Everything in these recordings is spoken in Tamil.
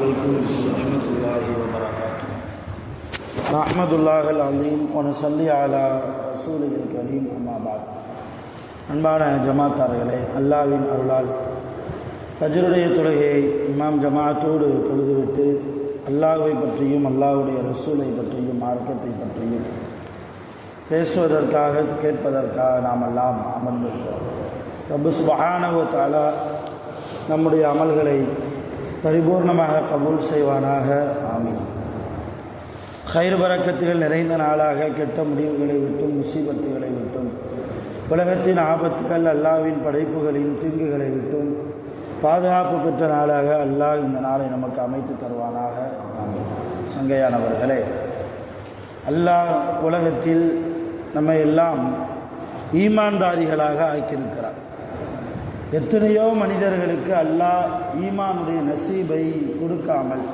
عليكم ورحمة الله وبركاته. نحمد الله العظيم ونصلي على رسوله الكريم أما بعد. அன்பான ஜமாத்தார்களே, அல்லாஹ்வின் அருளால் ஃபஜ்ருடைய தொழுகையை இமாம் ஜமாத்தோடு தொழுதுவிட்டு அல்லாஹ்வை பற்றியும் அல்லாஹ்வுடைய ரசூலை பற்றியும் மார்க்கத்தை பற்றியும் பேசுவதற்காக கேட்பதற்காக நாம் எல்லாம் அமர்ந்திருக்கிறோம். ரப்பு சுப்ஹானஹு வ தஆலா நம்முடைய அமல்களை பரிபூர்ணமாக கபூல் செய்வானாக. ஆமீன். கைர் பரக்கத்துகள் நிறைந்த நாளாக கெட்ட முடிவுகளை விட்டும் முசீபத்துகளை விட்டும் உலகத்தின் ஆபத்துகள் அல்லாஹ்வின் படைப்புகளின் தீங்குகளை விட்டும் பாதுகாப்பு பெற்ற நாளாக அல்லாஹ் இந்த நாளை நமக்கு அமைத்து தருவானாக. ஆமீன். சங்கையானவர்களே, அல்லாஹ் உலகத்தில் நம்மை எல்லாம் ஈமான்தாரிகளாக ஆக்கியிருக்கிறார். எத்தனையோ மனிதர்களுக்கு அல்லாஹ் ஈமானுடைய நசீபை கொடுக்காமல்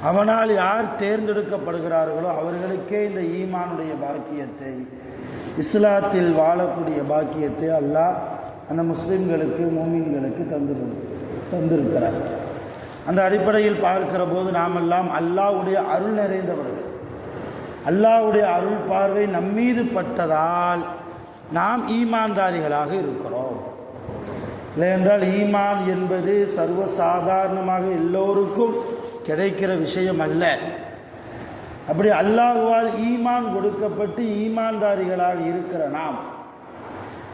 அவனால் யார் தேர்ந்தெடுக்கப்படுகிறார்களோ அவர்களுக்கே இந்த ஈமானுடைய பாக்கியத்தை, இஸ்லாத்தில் வாழக்கூடிய பாக்கியத்தை அல்லாஹ் அந்த முஸ்லிம்களுக்கு மூமின்களுக்கு தந்திருக்கிறார். அந்த அடிப்படையில் பார்க்கிற போது நாமெல்லாம் அல்லாஹ்வுடைய அருள் நிறைந்தவர்கள். அல்லாஹ்வுடைய அருள் பார்வை நம்மீது பட்டதால் நாம் ஈமான்தாரிகளாக இருக்கிறோம். இல்லையென்றால் ஈமான் என்பது சர்வசாதாரணமாக எல்லோருக்கும் கிடைக்கிற விஷயம் அல்ல. அப்படி அல்லாஹ்வால் ஈமான் கொடுக்கப்பட்டு ஈமான்தாரிகளாக இருக்கிற நாம்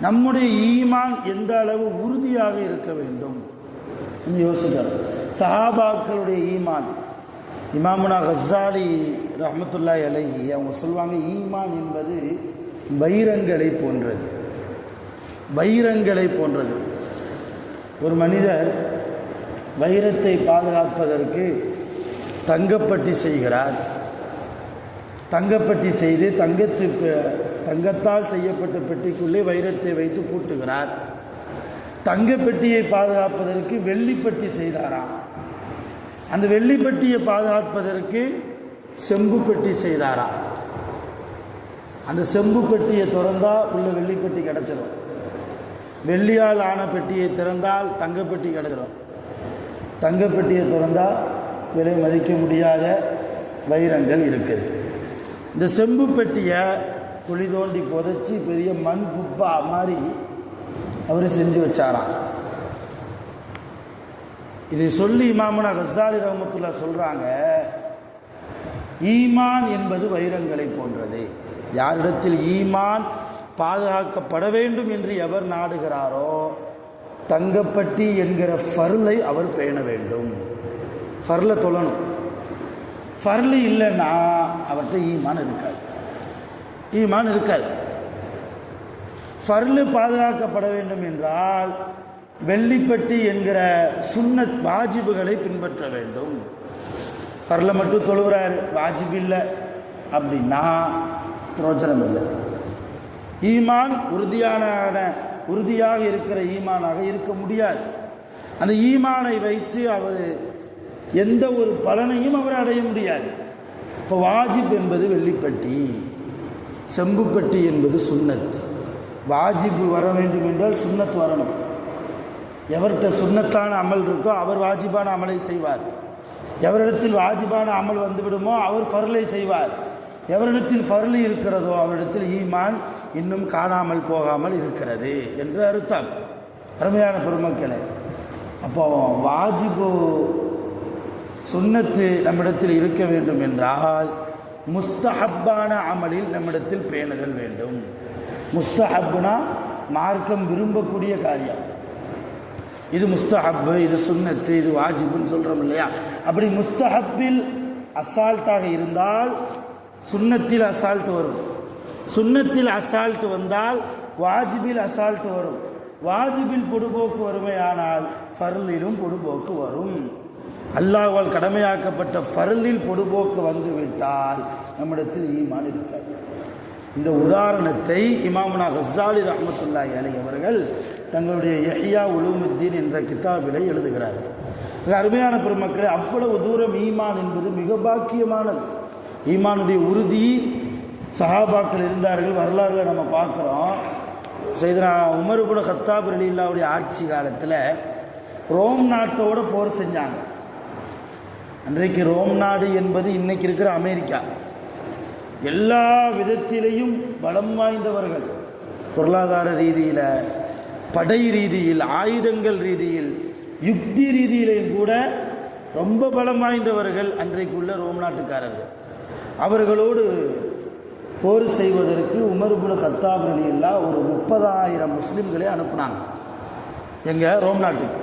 நம்முடைய ஈமான் எந்த அளவு உறுதியாக இருக்க வேண்டும் என்று யோசிக்கிறோம். சஹாபாக்களுடைய ஈமான், இமாமுனா கஸ்ஸாலி ரஹ்மத்துல்லாஹி அலைஹி அவங்க சொல்லுவாங்க, ஈமான் என்பது வைரங்களை போன்றது. வைரங்களை போன்றது. ஒரு மனிதர் வைரத்தை பாதுகாப்பதற்கு தங்கப்பட்டி செய்கிறார். தங்கப்பட்டி செய்து தங்கத்தால் செய்யப்பட்ட பெட்டிக்குள்ளே வைரத்தை வைத்து பூட்டுகிறார். தங்கப்பெட்டியை பாதுகாப்பதற்கு வெள்ளிப்பட்டி செய்தாராம். அந்த வெள்ளிப்பட்டியை பாதுகாப்பதற்கு செம்பு பெட்டி செய்தாராம். அந்த செம்பு பெட்டியை திறந்தால் உள்ள வெள்ளிப்பட்டி கிடச்சிடும். வெள்ளியால் ஆன பெட்டியை திறந்தால் தங்கப்பெட்டி கிடச்சிடும். தங்கப்பெட்டியை திறந்தால் விலை மதிக்க முடியாத வைரங்கள் இருக்குது. இந்த செம்பு பெட்டியை குழி தோண்டி புதைச்சி பெரிய மண் குப்பா மாதிரி அவர் செஞ்சு வச்சாராம். இதை சொல்லி இமாமுனா கஸ்ஸாலி ரஹ்மத்துல்லாஹி சொல்கிறாங்க, ஈமான் என்பது வைரங்களை போன்றது. யாரிடத்தில் ஈமான் பாதுகாக்கப்பட வேண்டும் என்று எவர் நாடுகிறாரோ தங்கப்பட்டி என்கிற ஃபர்லை அவர் பேண வேண்டும். ஃபர்லை தொழணும். ஃபர்லு இல்லைன்னா அவர்கிட்ட ஈமான் இருக்காது. ஈமான் இருக்காது. ஃபர்லு பாதுகாக்கப்பட வேண்டும் என்றால் வெள்ளிப்பட்டி என்கிற சுன்னத் வாஜிபுகளை பின்பற்ற வேண்டும். ஃபர்லை மட்டும் தொழுகிறார், வாஜிப் இல்லை அப்படின்னா பிரோஜனம் இல்லை. ஈமான் உறுதியாக இருக்கிற ஈமானாக இருக்க முடியாது. அந்த ஈமானை வைத்து அவர் எந்த ஒரு பலனையும் அவர் அடைய முடியாது. இப்போ வாஜிப் என்பது வெள்ளிப்பட்டி, செம்புப்பட்டி என்பது சுன்னத். வாஜிப் வர வேண்டும் என்றால் சுன்னத் வரணும். எவர்கிட்ட சுன்னத்தான அமல் இருக்கோ அவர் வாஜிபான அமலை செய்வார். எவரிடத்தில் வாஜிபான அமல் வந்துவிடுமோ அவர் ஃபர்லை செய்வார். எவரிடத்தில் ஃபர்லு இருக்கிறதோ அவரிடத்தில் ஈமான் இன்னும் காணாமல் போகாமல் இருக்கிறது என்று அர்த்தம். அருமையான பெருமக்களே, அப்போ வாஜிபு சுன்னத்து நம்மிடத்தில் இருக்க வேண்டும் என்றால் முஸ்தஹப்பான அமலில் நம்மிடத்தில் பேணுதல் வேண்டும். முஸ்தஹப்னா மார்க்கம் விரும்பக்கூடிய காரியம். இது முஸ்தஹப்பு, இது சுன்னத்து, இது வாஜிபுன்னு சொல்கிறோம் இல்லையா? அப்படி முஸ்தஹப்பில் அசால்ட்டாக இருந்தால் சுன்னத்தில் அசால்ட் வரும். சுன்னத்தில் அசால்ட் வந்தால் வாஜிபில் அசால்ட் வரும். வாஜிபில் பொடுபோக்கு வறுமையானால் ஃபர்லிலும் பொடுபோக்கு வரும். அல்லாஹ்வால் கடமையாக்கப்பட்ட ஃபர்லில் பொடுபோக்கு வந்துவிட்டால் நம்மிடத்தில் ஈமான் இருக்காது. இந்த உதாரணத்தை இமாமுனா கஸ்ஸாலி ரஹ்மத்துல்லாஹி அலைஹி அவர்கள் தங்களுடைய இஹ்யா உலூமுத்தீன் என்ற கிதாபிலே எழுதுகிறார்கள். அருமையான பெருமக்களே, அவ்வளவு தூரம் ஈமான் என்பது மிக பாக்கியமானது. ஈமானுடைய உறுதி சஹாபாக்கள் இருந்தார்கள். வரலாறுல நம்ம பார்க்குறோம். சையதுனா உமர் இப்னு கத்தாப் ரலியல்லாஹு ஆட்சி காலத்தில் ரோம் நாட்டோட போர் செஞ்சாங்க. அன்றைக்கு ரோம் நாடு என்பது இன்னைக்கு இருக்கிற அமெரிக்கா. எல்லா விதத்திலையும் பலம் வாய்ந்தவர்கள், பொருளாதார ரீதியில், படை ரீதியில், ஆயுதங்கள் ரீதியில், யுக்தி ரீதியிலையும் கூட ரொம்ப பலம் வாய்ந்தவர்கள் அன்றைக்குள்ள ரோம் நாட்டுக்காரர்கள். அவர்களோடு போர் செய்வதற்கு உமர் இப்னு கத்தாப் ரலியல்லாஹு ஒரு 30,000 முஸ்லீம்களை அனுப்புனாங்க. எங்கள் ரோம் நாட்டுக்கு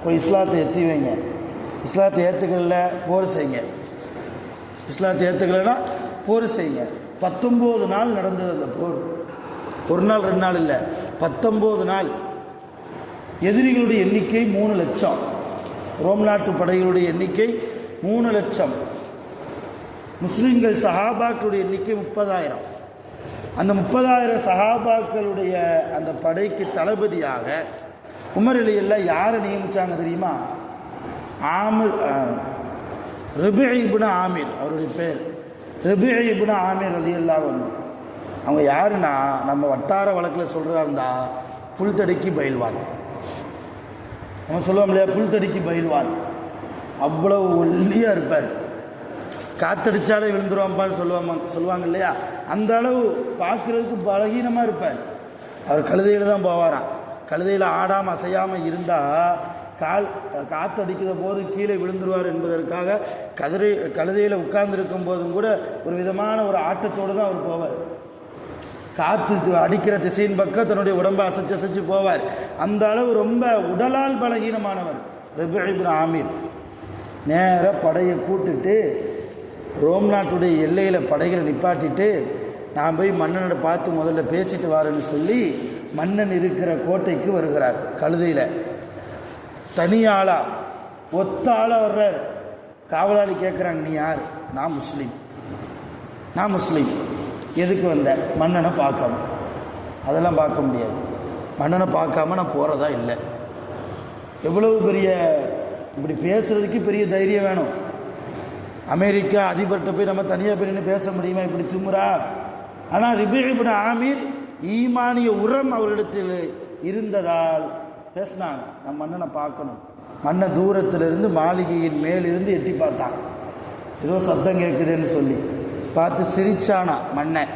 போய் இஸ்லாத்தை எத்தி வைங்க, இஸ்லாத்தை ஏற்றுக்கல போர் செய்யுங்க, இஸ்லாத்தை ஏற்றுக்கலைன்னா போர் செய்யுங்க. 19 நாள் நடந்தது அந்த போர். ஒரு நாள் 2 நாள் இல்லை, 19 நாள். எதிரிகளுடைய எண்ணிக்கை 3 லட்சம். ரோம் நாட்டு படைகளுடைய எண்ணிக்கை 3 லட்சம். முஸ்லீம்கள் சஹாபாக்களுடைய எண்ணிக்கை 30,000. அந்த 30,000 சஹாபாக்களுடைய அந்த படைக்கு தளபதியாக உமர் ரலியல்லாஹு யாரை நியமித்தாங்க தெரியுமா? ரபிஇ இப்னு ஆமிர், அவருடைய பேர் ரபிஇ இப்னு ஆமிர் ரலியல்லாஹு அன்ஹு. அவங்க யாருன்னா, நம்ம வட்டார வழக்கில் சொல்கிறதா இருந்தால் புல்தடிக்கு பயில்வான். நம்ம சொல்லுவோம் இல்லையா, புல்தடிக்கு பயில்வான். அவ்வளவு ஒல்லியாக இருப்பார், காத்தடிச்சாலே விழுந்துருவாம்பான்னு சொல்லுவாங்க இல்லையா, அந்த அளவு பார்க்குறதுக்கு பலகீனமாக இருப்பார். அவர் கழுதையில் தான் போவாராம். கழுதையில் ஆடாமல் அசையாமல் இருந்தால் காற்றடிக்கிற போது கீழே விழுந்துருவார் என்பதற்காக கழுதையில் உட்கார்ந்துருக்கும் போதும் கூட ஒரு விதமான ஒரு ஆட்டத்தோடு தான் அவர் போவார். காற்று அடிக்கிற திசையின் பக்கம் தன்னுடைய உடம்பை அசைச்சு போவார். அந்த அளவு ரொம்ப உடலால் பலகீனமானவர் ரபிஇ இப்னு ஆமிர். நேர படையை கூட்டுட்டு ரோம் நாட்டுடைய எல்லையில் படைகளை நிப்பாட்டிட்டு, நான் போய் மன்னனோட பார்த்து முதல்ல பேசிட்டு வரேன்னு சொல்லி மன்னன் இருக்கிற கோட்டைக்கு வருகிறார். கழுதையில் தனியாளா, ஒத்த ஆளாக வர்றார். காவலாளி கேட்குறாங்க, நீ யார்? நான் முஸ்லீம். நான் முஸ்லீம். எதுக்கு வந்த? மன்னனை பார்க்கணும். அதெல்லாம் பார்க்க முடியாது, மன்னனை பார்க்காம நான் போகிறதா இல்லை. எவ்வளவு பெரிய, இப்படி பேசுகிறதுக்கு பெரிய தைரியம் வேணும். அமெரிக்கா அதிபர்கிட்ட போய் நம்ம தனியாக போய் நின்று பேச முடியுமா? இப்படி திமுறா? ஆனால் ரபிஇ இப்னு ஆமிர் ஈமானிய உரம் அவரிடத்தில் இருந்ததால் பேசினாங்க, நான் மன்னனை பார்க்கணும். மன்னன் தூரத்திலிருந்து மாளிகையின் மேலிருந்து எட்டி பார்த்தான். ஏதோ சத்தம் கேட்குதுன்னு சொல்லி பார்த்து சிரிச்சானா மன்னன்.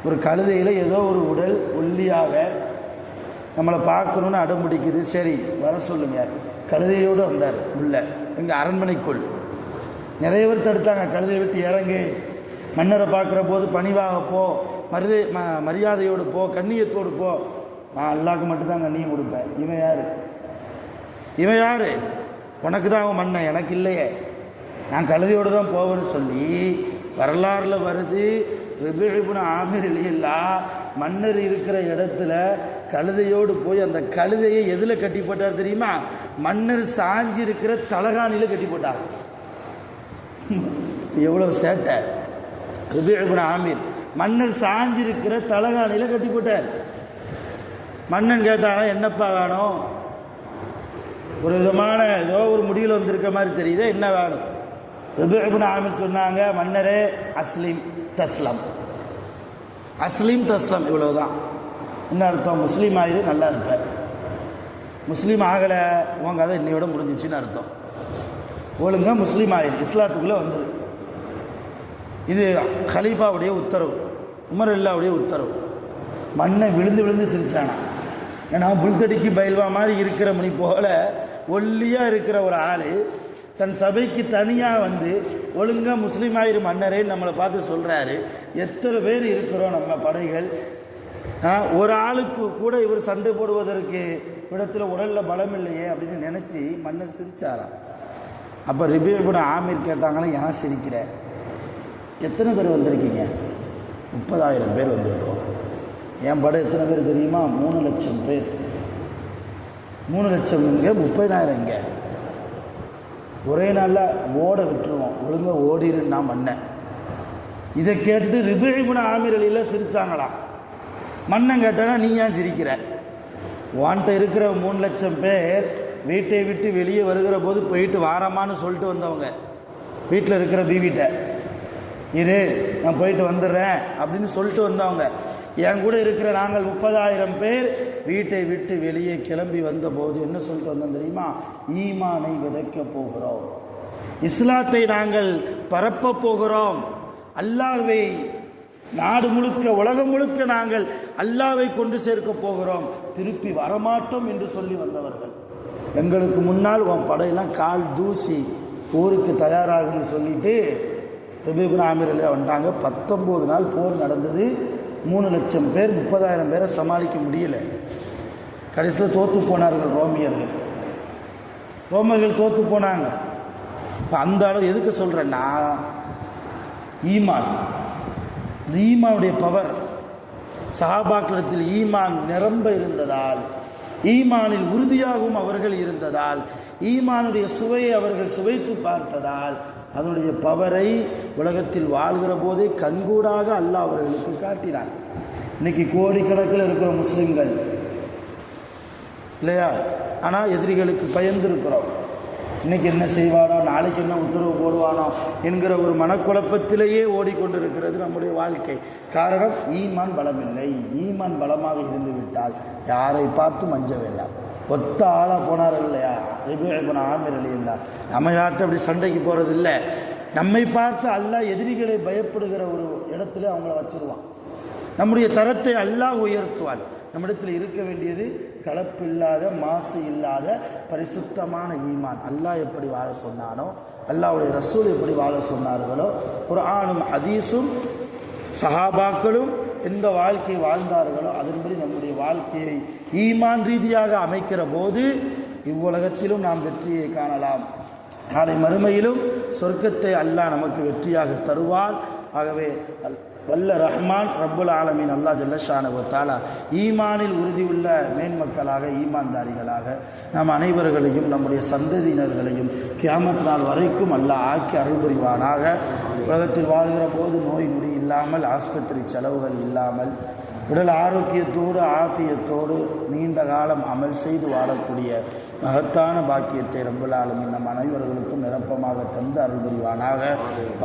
ஒரு கழுதையில் ஏதோ ஒரு உடல் ஒல்லியாக நம்மளை பார்க்கணுன்னு அடம் பிடிக்குது. சரி வர சொல்லுங்க. கழுதையோடு வந்தார் உள்ள, எங்கள் அரண்மனைக்குள். நிறைய பேர் தடுத்தாங்க, கழுதையை விட்டு இறங்கு, மன்னரை பார்க்குற போது பணிவாக போ, மரியாதையோடு போ, கண்ணியத்தோடு போ. நான் அல்லாஹ்க்கு மட்டும்தான் கண்ணியம் கொடுப்பேன். இவன் யார்? இவன் யார்? உனக்கு தான் அவன் மன்னன், எனக்கு இல்லையே, நான் கழுதையோடு தான் போவேன்னு சொல்லி வரலாறில் வருது. ரபிஇ இப்னு ஆமிர் ரலியல்லாஹு மன்னர் இருக்கிற இடத்துல கழுதையோடு போய் அந்த கழுதையை எதில் கட்டி போட்டார் தெரியுமா? மன்னர் சாஞ்சி இருக்கிற தலகாணியில் கட்டி போட்டார். எவ்வளவு சேட்டை! ரபிஇ இப்னு ஆமிர் மன்னர் சாஞ்சிருக்கிற தலகாணியில் கட்டி போட்டார். மன்னன் கேட்டாரா, என்னப்பா வேணும்? ஒரு விதமான ஏதோ ஒரு முடிவில் வந்திருக்க மாதிரி தெரியுது, என்ன வேணும்? ரபிஇ இப்னு ஆமிர் சொன்னாங்க, மன்னரே அஸ்லிம் தஸ்லம், அஸ்லிம் தஸ்லம், இவ்வளவுதான். என்ன அர்த்தம்? முஸ்லீம் ஆயிரு, நல்லா இருப்பேன். முஸ்லீம் ஆகலை, உங்க கதை இன்னையோட முடிஞ்சிச்சின்னு அர்த்தம். ஒழுங்காக முஸ்லீம் ஆயிரு, இஸ்லாத்துக்குள்ளே வந்துரு. இது கலீஃபாவுடைய உத்தரவு, உமர் அல்லாவுடைய உத்தரவு. மண்ணை விழுந்து விழுந்து சிரிச்சானா. ஏன்னா புல்தடிக்கு பயில்வா மாதிரி இருக்கிற மணி போல ஒல்லியாக இருக்கிற ஒரு ஆள் தன் சபைக்கு தனியாக வந்து ஒழுங்காக முஸ்லீம் ஆயிரு மன்னரே நம்மளை பார்த்து சொல்கிறாரு. எத்தனை பேர் இருக்கிறோம் நம்ம படைகள், ஒரு ஆளுக்கு கூட இவர் சண்டை போடுவதற்கு இடத்துல உடலில் பலம் இல்லையே அப்படின்னு நினச்சி மன்னர் சிரிச்சாராம். அப்போ ரபிஇ இப்னு ஆமிர் கேட்டாங்களே, ஏன் சிரிக்கிற? எத்தனை பேர் வந்திருக்கீங்க? 30,000 பேர் வந்திருக்கோம். என் படம் எத்தனை பேர் தெரியுமா? 3 லட்சம் பேர். 3 லட்சம் இங்கே, 30,000 இங்கே. ஒரே நாளில் ஓட விட்டுருவோம், ஒழுங்காக ஓடிருன்னா மன்னன். இதை கேட்டுட்டு ரபிஇ இப்னு ஆமிர் ரலியல்லாஹு சிரிச்சாங்களாம். மன்னன் கேட்டானா, நீ ஏன் சிரிக்கிற? வான்ட்ட இருக்கிற 3 லட்சம் பேர் வீட்டை விட்டு வெளியே வருகிற போது போயிட்டு வாரமானு சொல்லிட்டு வந்தவங்க. வீட்டில் இருக்கிற பீவிட்ட இரு, நான் போயிட்டு வந்துடுறேன் அப்படின்னு சொல்லிட்டு வந்தவங்க. என் கூட இருக்கிற நாங்கள் 30,000 பேர் வீட்டை விட்டு வெளியே கிளம்பி வந்தபோது என்ன சொல்லிட்டு வந்தோம் தெரியுமா? ஈமானை விதைக்க போகிறோம். இஸ்லாத்தை நாங்கள் பரப்ப போகிறோம், அல்லாஹ்வை நாடு முழுக்க உலகம் முழுக்க நாங்கள் அல்லாஹ்வை கொண்டு சேர்க்க போகிறோம், திருப்பி வரமாட்டோம் என்று சொல்லி வந்தவர்கள். எங்களுக்கு முன்னால் உன் படையெல்லாம் கால் தூசி போருக்கு தயாராகுன்னு சொல்லிட்டு ரபீபுல் ஆமிரில் வந்தாங்க. 19 நாள் போர் நடந்தது. 3 லட்சம் பேர் 30,000 பேரை சமாளிக்க முடியல. கடைசியில் தோற்று போனார்கள் ரோமர்கள் தோற்று போனாங்க. இப்போ அந்த அளவு எதுக்கு சொல்கிறேன்னா, ஈமானுடைய பவர் சஹாபாக்களிடத்தில் ஈமான் நிரம்ப இருந்ததால், ஈமானில் உறுதியாகவும் அவர்கள் இருந்ததால், ஈமானுடைய சுவையை அவர்கள் சுவைத்து பார்த்ததால், அதனுடைய பவரை உலகத்தில் வாழ்கிற போதே கண்கூடாக அல்லாஹ் அவர்களுக்கு காட்டினான். இன்னைக்கு கோடிக்கணக்கில் இருக்கிற முஸ்லிம்கள் இல்லையா, ஆனால் எதிரிகளுக்கு பயந்திருக்கிறோம். இன்றைக்கி என்ன செய்வானோ, நாளைக்கு என்ன உத்தரவு போடுவானோ என்கிற ஒரு மனக்குழப்பத்திலேயே ஓடிக்கொண்டிருக்கிறது நம்முடைய வாழ்க்கை. காரணம், ஈமான் பலமில்லை. ஈமான் பலமாக இருந்து விட்டால் யாரை பார்த்தும் அஞ்ச வேண்டாம். ஒத்த ஆளாக போனார் இல்லையா ரபீபுல் ஆமிர் ரலியல்லாஹு, நம்ம யார்கிட்ட அப்படி சண்டைக்கு போகிறது இல்லை. நம்மை பார்த்து அல்லாஹ் எதிரிகளை பயப்படுகிற ஒரு இடத்துல அவங்கள வச்சுருவான். நம்முடைய தரத்தை அல்லாஹ் உயர்த்துவான். நம்மிடத்தில் இருக்க வேண்டியது கலப்பில்லாத, மாசு இல்லாத பரிசுத்தமான ஈமான். அல்லாஹ் எப்படி வாழ சொன்னானோ, அல்லாஹ்வுடைய ரசூல் எப்படி வாழ சொன்னார்களோ, குர்ஆனும் ஹதீஸும் சஹாபாக்களும் எந்த வாழ்க்கை வாழ்ந்தார்களோ அதன்படி நம்முடைய வாழ்க்கையை ஈமான் ரீதியாக அமைக்கிற போது இவ்வுலகத்திலும் நாம் வெற்றியை காணலாம், நாளை மறுமையிலும் சொர்க்கத்தை அல்லாஹ் நமக்கு வெற்றியாக தருவான். ஆகவே வல்ல ரஹ்மான் ரப்புல் ஆலமீன் அல்லாஹ் ஜல்ல ஷானஹு வ தஆலா ஈமானில் உறுதியுள்ள மேன்மக்களாக, ஈமான்தாரிகளாக நாம் அனைவர்களையும் நம்முடைய சந்ததியினர்களையும் கியாமத் நாள் வரைக்கும் அல்லாஹ் ஆக்கி அருள் புரிவானாக. உலகத்தில் வாழ்கிற போது நோய் நொடி இல்லாமல், ஆஸ்பத்திரி செலவுகள் இல்லாமல், உடல் ஆரோக்கியத்தோடு ஆஃபியத்தோடு நீண்ட காலம் அமல் செய்து வாழக்கூடிய மகத்தான பாக்கியத்தை ரப்புல் ஆலமீன் நம் அனைவர்களுக்கும் நிரப்பமாக தந்து அருள் புரிவானாக.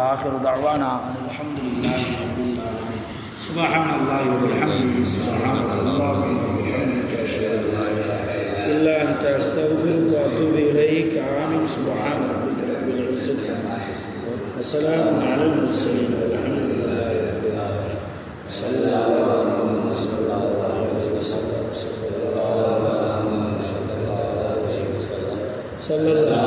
ஆகிரு தஅவானா அல்ஹம்துலில்லாஹி ரப்பில் ஆலமீன். சுப்ஹானல்லாஹி வ பிஹம்திஹி, சுப்ஹானல்லாஹி வ பிஹம்திஹி, அஷ்ஹது அல்லா இலாஹா இல்லா அன்த, அஸ்தக்ஃபிருக வ அத்தூபு இலைக். ஆமீன். சுப்ஹான ரப்பிக ரப்பில் இஸ்ஸத்தி அம்மா யசிஃபூன் வ ஸலாமுன் அலல் முர்ஸலீன் வல்ஹம்துலில்லாஹி ரப்பில் ஆலமீன். ஸல்லல்லாஹு அலைஹி வஸல்லம். صلى الله